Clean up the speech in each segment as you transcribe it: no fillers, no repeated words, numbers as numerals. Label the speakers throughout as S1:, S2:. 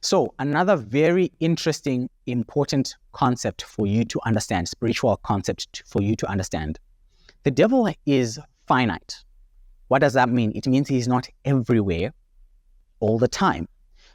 S1: So another very interesting, important concept for you to understand, spiritual concept for you to understand. The devil is finite. What does that mean? It means he's not everywhere all the time.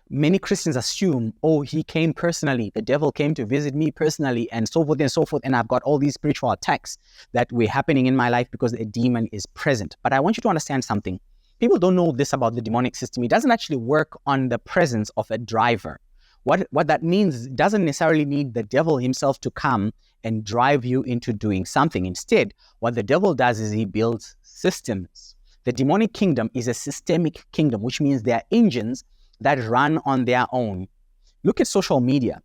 S1: Many Christians assume, oh, he came personally. The devil came to visit me personally and so forth and so forth. And I've got all these spiritual attacks that were happening in my life because a demon is present. But I want you to understand something. People don't know this about the demonic system. It doesn't actually work on the presence of a driver. What that means, it doesn't necessarily need the devil himself to come and drive you into doing something. Instead, what the devil does is he builds systems. The demonic kingdom is a systemic kingdom, which means they are engines that run on their own. Look at social media.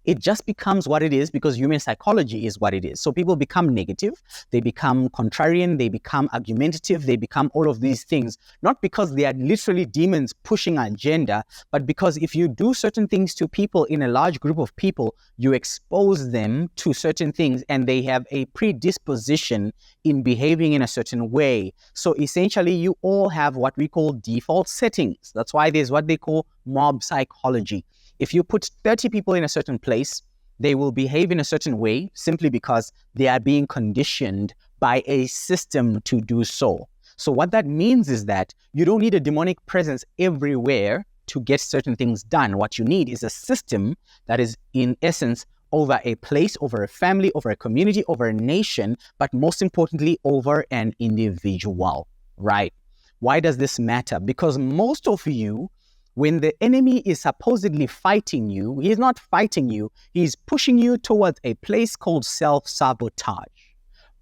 S1: It just becomes what it is because human psychology is what it is. So people become negative, they become contrarian, they become argumentative, they become all of these things, not because they are literally demons pushing an agenda, but because if you do certain things to people in a large group of people, you expose them to certain things and they have a predisposition in behaving in a certain way. So essentially, you all have what we call default settings. That's why there's what they call mob psychology. If you put 30 people in a certain place, they will behave in a certain way simply because they are being conditioned by a system to do so. So what that means is that you don't need a demonic presence everywhere to get certain things done. What you need is a system that is, in essence, over a place, over a family, over a community, over a nation, but most importantly, over an individual, right? Why does this matter? Because most of you, when the enemy is supposedly fighting you, he's not fighting you, he's pushing you towards a place called self-sabotage.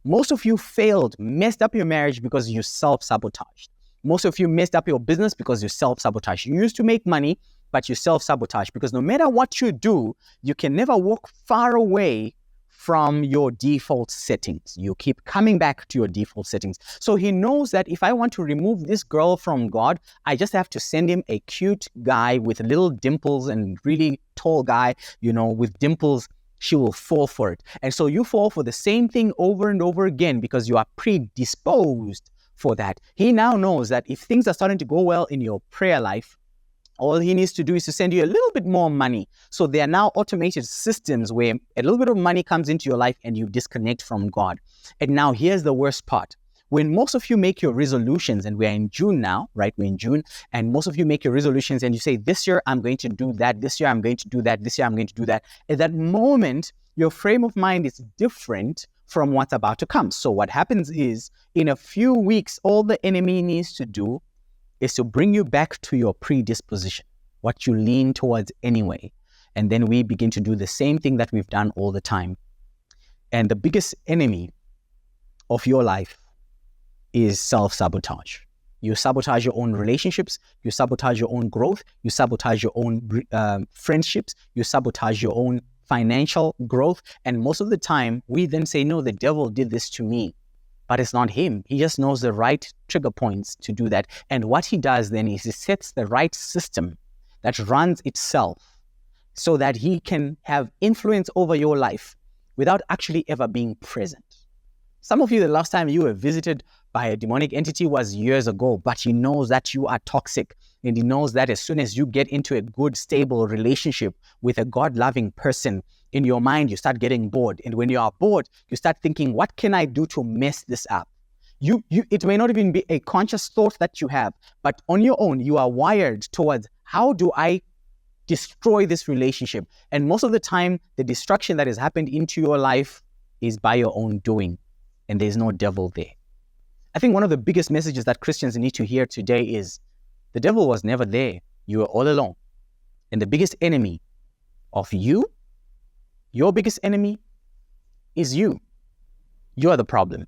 S1: Most of you failed, messed up your marriage because you self-sabotaged. Most of you messed up your business because you self-sabotaged. You used to make money, but you self-sabotage because no matter what you do, you can never walk far away from your default settings. You keep coming back to your default settings. So he knows that if I want to remove this girl from God, I just have to send him a cute guy with little dimples and really tall guy, with dimples. She will fall for it. And so you fall for the same thing over and over again because you are predisposed for that. He now knows that if things are starting to go well in your prayer life, all he needs to do is to send you a little bit more money. So there are now automated systems where a little bit of money comes into your life and you disconnect from God. And now here's the worst part. When most of you make your resolutions, and we're in June now, right? We're in June, and most of you make your resolutions and you say, this year I'm going to do that, this year I'm going to do that, this year I'm going to do that. At that moment, your frame of mind is different from what's about to come. So what happens is, in a few weeks, all the enemy needs to do is to bring you back to your predisposition, what you lean towards anyway. And then we begin to do the same thing that we've done all the time. And the biggest enemy of your life is self-sabotage. You sabotage your own relationships, you sabotage your own growth, you sabotage your own friendships, you sabotage your own financial growth. And most of the time, we then say, no, the devil did this to me. But it's not him. He just knows the right trigger points to do that. And what he does then is he sets the right system that runs itself so that he can have influence over your life without actually ever being present. Some of you, the last time you were visited by a demonic entity was years ago, but he knows that you are toxic. And he knows that as soon as you get into a good, stable relationship with a God-loving person, in your mind, you start getting bored. And when you are bored, you start thinking, what can I do to mess this up? It may not even be a conscious thought that you have, but on your own, you are wired towards, how do I destroy this relationship? And most of the time, the destruction that has happened into your life is by your own doing. And there's no devil there. I think one of the biggest messages that Christians need to hear today is, the devil was never there. You were all alone. And the biggest enemy of you, your biggest enemy, is you. You are the problem.